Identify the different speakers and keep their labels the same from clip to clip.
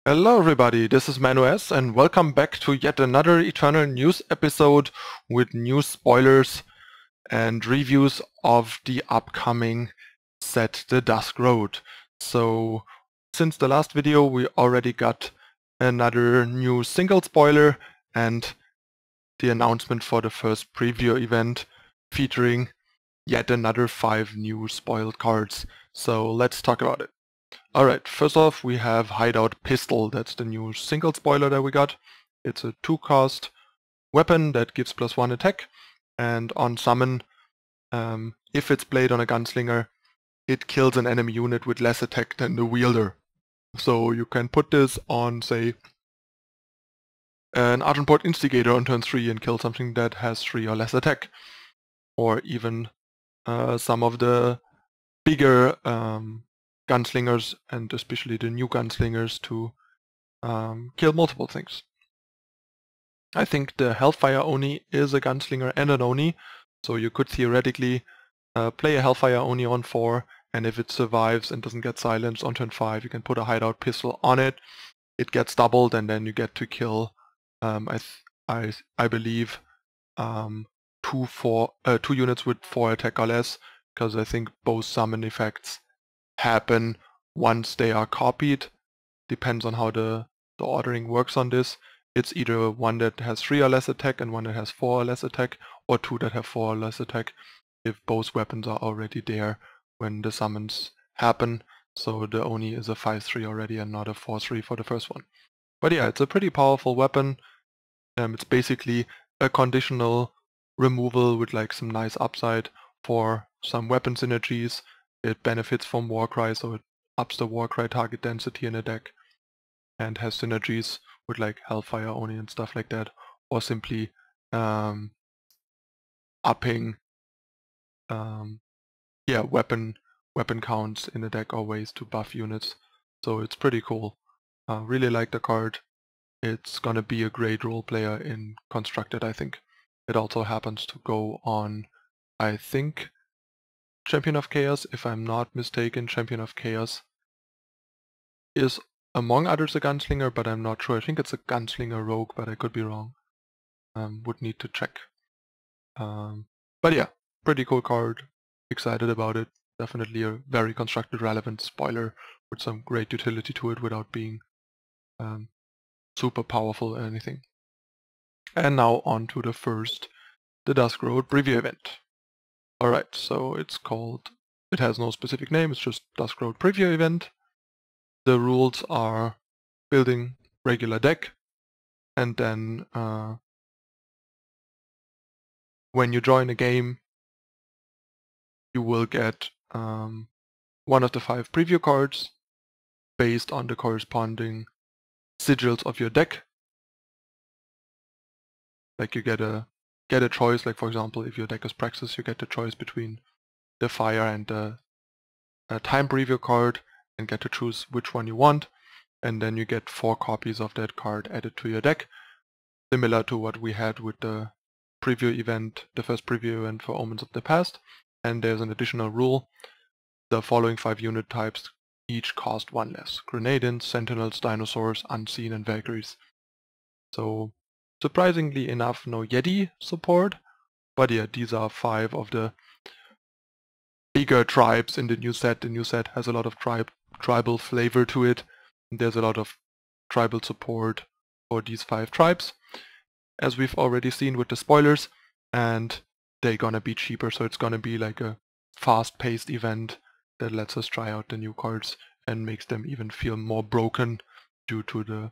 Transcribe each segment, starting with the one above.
Speaker 1: Hello everybody, this is ManuS and welcome back to yet another Eternal News episode with new spoilers and reviews of the upcoming set, the Dusk Road. So, since the last video we already got another new single spoiler and the announcement for the first preview event featuring yet another 5 new spoiled cards. So let's talk about it. Alright, first off we have Hideout Pistol, that's the new single spoiler that we got. It's a 2-cost weapon that gives +1 attack, and on summon, if it's played on a gunslinger, it kills an enemy unit with less attack than the wielder. So you can put this on, say, an Argent Port Instigator on turn 3 and kill something that has 3 or less attack. Or even some of the bigger gunslingers, and especially the new gunslingers, to kill multiple things. I think the Hellfire Oni is a gunslinger and an Oni, so you could theoretically play a Hellfire Oni on 4, and if it survives and doesn't get silenced on turn 5, you can put a Hideout Pistol on it. It gets doubled, and then you get to kill, I believe, 2 units with 4 attack or less, because I think both summon effects happen once they are copied. Depends on how the ordering works on this. It's either one that has 3 or less attack and one that has 4 or less attack, or 2 that have 4 or less attack, if both weapons are already there when the summons happen. So the Oni is a 5-3 already and not a 4-3 for the first one. But yeah, it's a pretty powerful weapon. It's basically a conditional removal with like some nice upside for some weapon synergies. It benefits from Warcry, so it ups the Warcry target density in a deck, and has synergies with like Hellfire Oni and stuff like that, or simply upping weapon counts in a deck, or ways to buff units. So it's pretty cool. Really like the card. It's gonna be a great role player in Constructed, I think. It also happens to go on, I think, Champion of Chaos, if I'm not mistaken. Champion of Chaos is among others a gunslinger, but I'm not sure. I think it's a gunslinger rogue, but I could be wrong. Would need to check. But yeah, pretty cool card. Excited about it. Definitely a very constructed, relevant spoiler with some great utility to it without being super powerful or anything. And now on to the Dusk Road preview event. Alright, so it has no specific name, it's just Dusk Road preview event. The rules are building regular deck, and then when you join a game, you will get one of the 5 preview cards based on the corresponding sigils of your deck. Like you get a choice, like for example, if your deck is Praxis, you get the choice between the Fire and the Time preview card, and get to choose which one you want, and then you get 4 copies of that card added to your deck, similar to what we had with the preview event, the first preview event for Omens of the Past. And there's an additional rule: the following 5 unit types each cost 1 less: Grenadians, Sentinels, Dinosaurs, Unseen, and Valkyries. So surprisingly enough, no Yeti support, but yeah, these are 5 of the bigger tribes in the new set. The new set has a lot of tribal flavor to it, and there's a lot of tribal support for these 5 tribes, as we've already seen with the spoilers, and they're gonna be cheaper, so it's gonna be like a fast-paced event that lets us try out the new cards and makes them even feel more broken due to the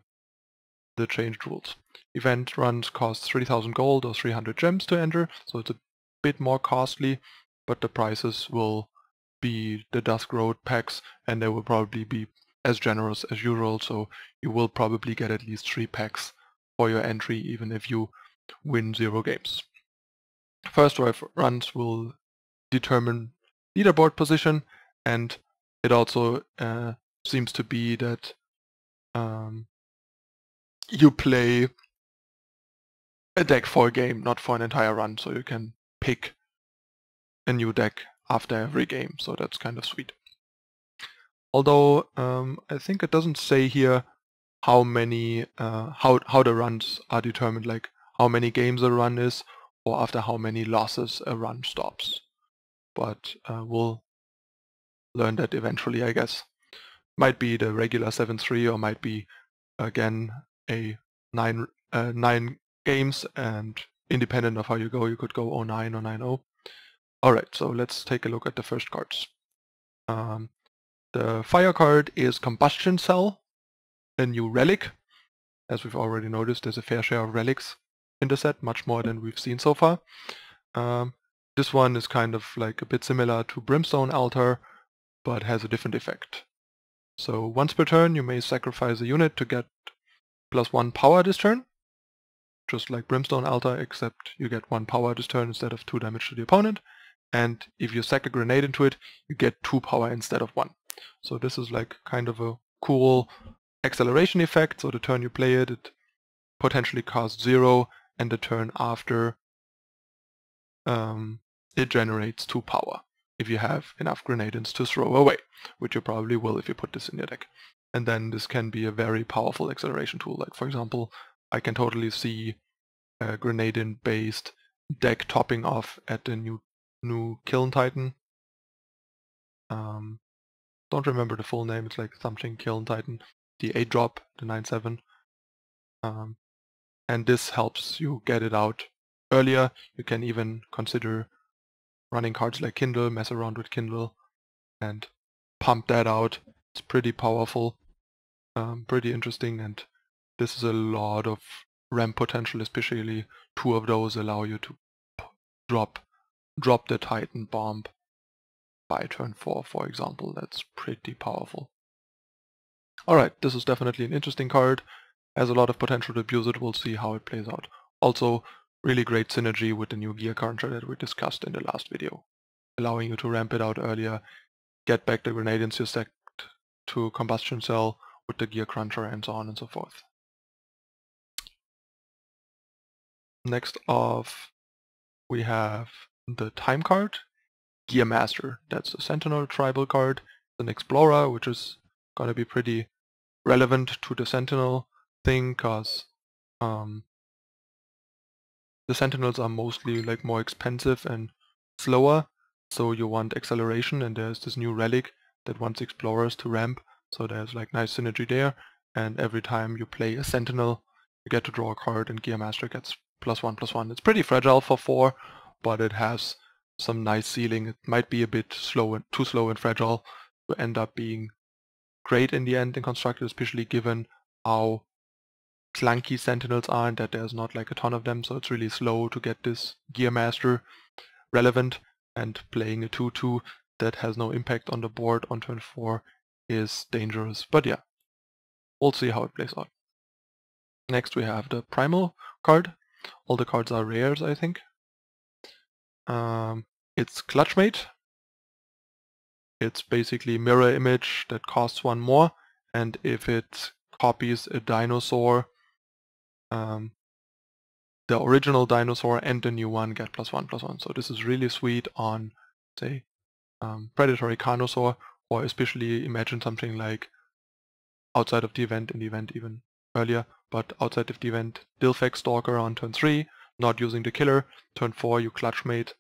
Speaker 1: changed rules. Event runs cost 3,000 gold or 300 gems to enter, so it's a bit more costly, but the prices will be the Dusk Road packs, and they will probably be as generous as usual, so you will probably get at least 3 packs for your entry, even if you win 0 games. First 5 runs will determine leaderboard position, and it also seems to be that you play a deck for a game, not for an entire run, so you can pick a new deck after every game, so that's kind of sweet. Although I think it doesn't say here how many how the runs are determined, like how many games a run is, or after how many losses a run stops. But we'll learn that eventually, I guess. Might be the regular 7-3, or might be again a 9 games, and independent of how you go, you could go 09 or 9-0. Alright, so let's take a look at the first cards. The fire card is Combustion Cell, a new relic. As we've already noticed, there's a fair share of relics in the set, much more than we've seen so far. This one is kind of like a bit similar to Brimstone Altar, but has a different effect. So once per turn you may sacrifice a unit to get +1 power this turn, just like Brimstone Altar, except you get 1 power this turn instead of 2 damage to the opponent. And if you sack a grenade into it, you get 2 power instead of 1. So this is like kind of a cool acceleration effect. So the turn you play it, it potentially costs 0, and the turn after it generates 2 power if you have enough grenadins to throw away, which you probably will if you put this in your deck. And then this can be a very powerful acceleration tool. Like for example, I can totally see a grenadin-based deck topping off at the new Kiln Titan. Don't remember the full name, it's like something Kiln Titan, the 8-drop, the 9/7. And this helps you get it out earlier. You can even consider running cards like Kindle, mess around with Kindle, and pump that out. It's pretty powerful, pretty interesting, and this is a lot of ramp potential, especially 2 of those allow you to drop the Titan bomb by turn 4, for example. That's pretty powerful. Alright, this is definitely an interesting card. Has a lot of potential to abuse it. We'll see how it plays out. Also, really great synergy with the new gear cruncher that we discussed in the last video, allowing you to ramp it out earlier, get back the grenadins you stacked to Combustion Cell with the gear cruncher, and so on and so forth. Next off, we have the time card, Gear Master. That's a Sentinel tribal card. It's an Explorer, which is going to be pretty relevant to the Sentinel thing, because the Sentinels are mostly like more expensive and slower, so you want acceleration, and there's this new relic that wants Explorers to ramp, so there's like nice synergy there, and every time you play a Sentinel you get to draw a card, and Gear Master gets +1/+1. It's pretty fragile for 4, but it has some nice ceiling. It might be a bit slow and too slow and fragile to end up being great in the end in Constructed, especially given how clunky Sentinels are and that there's not like a ton of them, so it's really slow to get this Gear Master relevant, and playing a 2/2 that has no impact on the board on turn 4 is dangerous. But yeah, we'll see how it plays out. Next we have the Primal card. All the cards are rares, I think. It's Clutchmate. It's basically mirror image that costs 1 more, and if it copies a dinosaur, the original dinosaur and the new one get +1/+1. So this is really sweet on, say, Predatory Carnosaur, or especially imagine something like outside of the event, in the event even earlier, but outside of the event, Dilfex Stalker on turn 3, not using the killer. Turn 4 you Clutchmate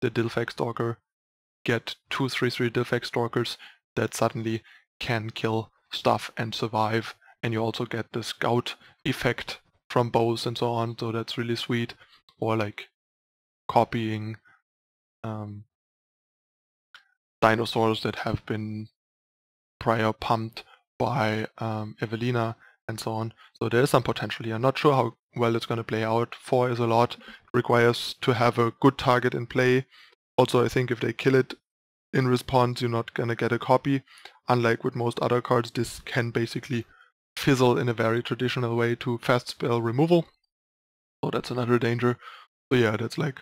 Speaker 1: the Dilfex Stalker, get 2 3/3 Dilfex Stalkers that suddenly can kill stuff and survive, and you also get the scout effect from bows and so on, so that's really sweet. Or like copying dinosaurs that have been prior pumped by Evelina and so on. So there is some potential here. I'm not sure how well it's going to play out. 4 is a lot. It requires to have a good target in play. Also, I think if they kill it in response, you're not going to get a copy. Unlike with most other cards, this can basically fizzle in a very traditional way to fast spell removal. So that's another danger. So yeah, that's like,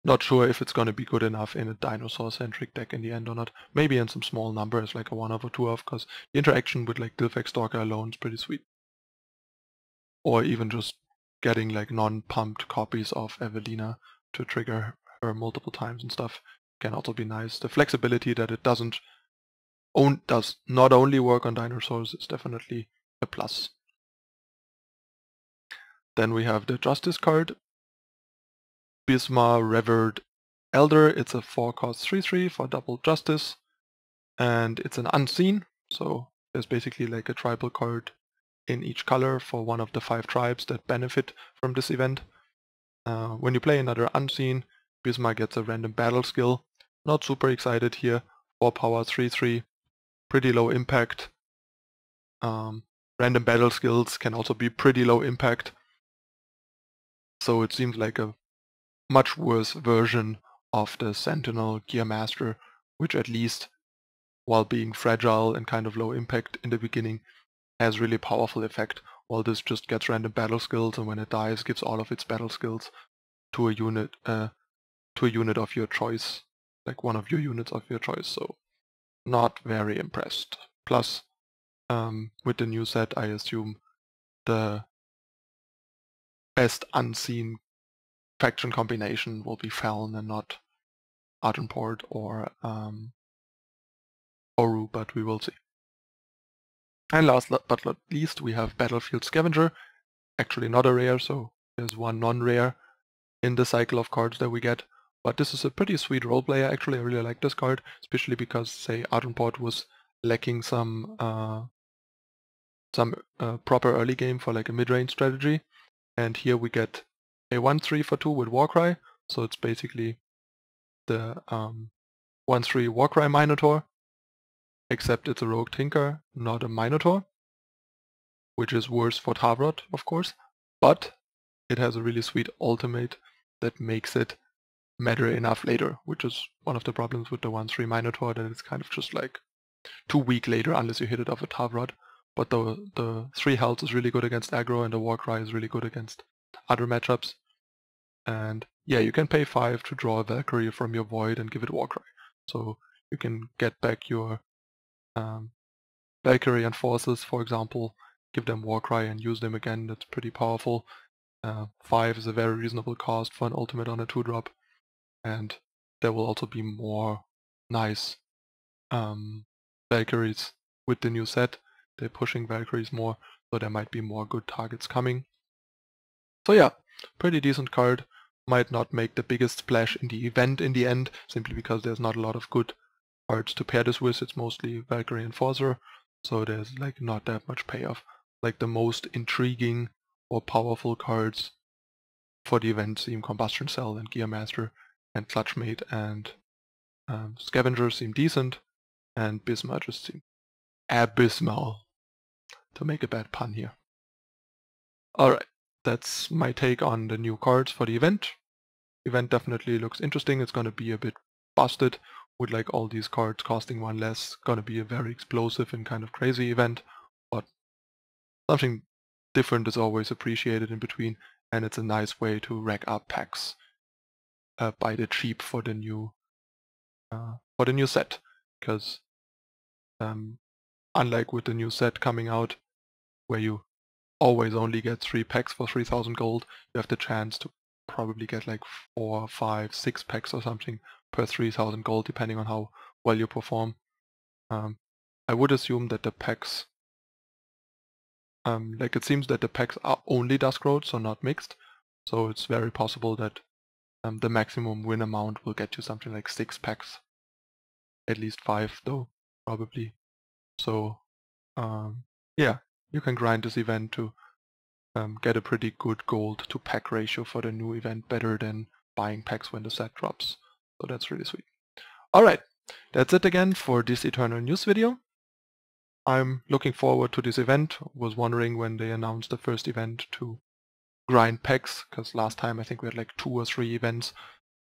Speaker 1: not sure if it's going to be good enough in a dinosaur-centric deck in the end or not. Maybe in some small numbers, like a 1-of or 2-of, because the interaction with like Dilfex Stalker alone is pretty sweet. Or even just getting like non-pumped copies of Evelina to trigger her multiple times and stuff can also be nice. The flexibility that it does not only work on dinosaurs is definitely a plus. Then we have the Justice card, Bisma Revered Elder. It's a 4-cost 3/3 for double Justice, and it's an unseen, so there's basically like a tribal card in each color for one of the 5 tribes that benefit from this event. When you play another unseen, Bisma gets a random battle skill. Not super excited here. 4 power 3/3, pretty low impact. Random battle skills can also be pretty low impact. So it seems like a much worse version of the Sentinel Gear Master, which at least, while being fragile and kind of low impact in the beginning, has really powerful effect, while this just gets random battle skills, and when it dies gives all of its battle skills to a unit of your choice, like one of your units of your choice. So not very impressed. Plus, with the new set, I assume the best unseen faction combination will be Feln and not Ardenport or Oru, but we will see. And last but not least, we have Battlefield Scavenger. Actually not a rare, so there's one non-rare in the cycle of cards that we get. But this is a pretty sweet role player. Actually, I really like this card, especially because, say, Ardenport was lacking some proper early game for like a mid-range strategy. And here we get a 1/3 for 2 with Warcry. So it's basically the 1/3 Warcry Minotaur, except it's a Rogue Tinker, not a Minotaur, which is worse for Tavrot, of course, but it has a really sweet ultimate that makes it matter enough later, which is one of the problems with the 1/3 Minotaur, that it's kind of just like too weak later unless you hit it off a Tavrot. But the 3 health is really good against aggro, and the Warcry is really good against other matchups. And yeah, you can pay 5 to draw a Valkyrie from your Void and give it Warcry. So you can get back your Valkyrie and Forces, for example, give them Warcry and use them again. That's pretty powerful. 5 is a very reasonable cost for an ultimate on a 2-drop. And there will also be more nice Valkyries with the new set. They're pushing Valkyries more, so there might be more good targets coming. So yeah, pretty decent card. Might not make the biggest splash in the event in the end, simply because there's not a lot of good cards to pair this with. It's mostly Valkyrie Enforcer, so there's like not that much payoff. Like the most intriguing or powerful cards for the event seem Combustion Cell and Gear Master, and Clutchmate and Scavenger seem decent, and Bisma just seem abysmal, to make a bad pun here. Alright, that's my take on the new cards for the event. Event definitely looks interesting. It's gonna be a bit busted with like all these cards costing 1 less. Gonna be a very explosive and kind of crazy event, but something different is always appreciated in between, and it's a nice way to rack up packs by the cheap for the new set, because unlike with the new set coming out, where you always only get 3 packs for 3,000 gold, you have the chance to probably get like 4, 5, 6 packs or something per 3,000 gold, depending on how well you perform. I would assume that the packs, like it seems that the packs are only Dusk Road, so not mixed, so it's very possible that the maximum win amount will get you something like 6 packs. At least 5 though, probably. So yeah, you can grind this event to get a pretty good gold to pack ratio for the new event, better than buying packs when the set drops. So that's really sweet. Alright, that's it again for this Eternal News video. I'm looking forward to this event. Was wondering when they announced the first event to grind packs, because last time I think we had like 2 or 3 events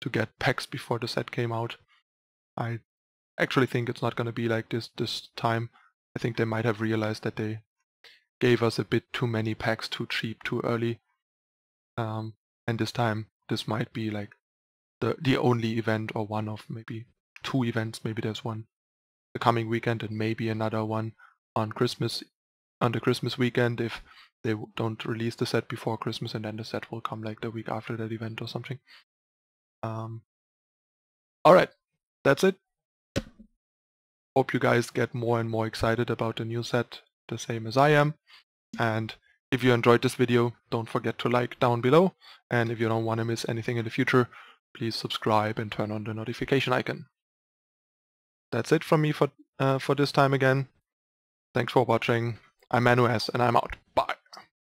Speaker 1: to get packs before the set came out. I actually think it's not going to be like this time. I think they might have realized that they gave us a bit too many packs too cheap too early. And this time this might be like the only event, or one of maybe 2 events. Maybe there's one the coming weekend and maybe another one on the Christmas weekend if they don't release the set before Christmas, and then the set will come like the week after that event or something. Alright, that's it. Hope you guys get more and more excited about the new set, the same as I am. And If you enjoyed this video, don't forget to like down below, and if you don't want to miss anything in the future, please subscribe and turn on the notification icon. That's it from me for this time again. Thanks for watching. I'm Manu S, and I'm out. Bye.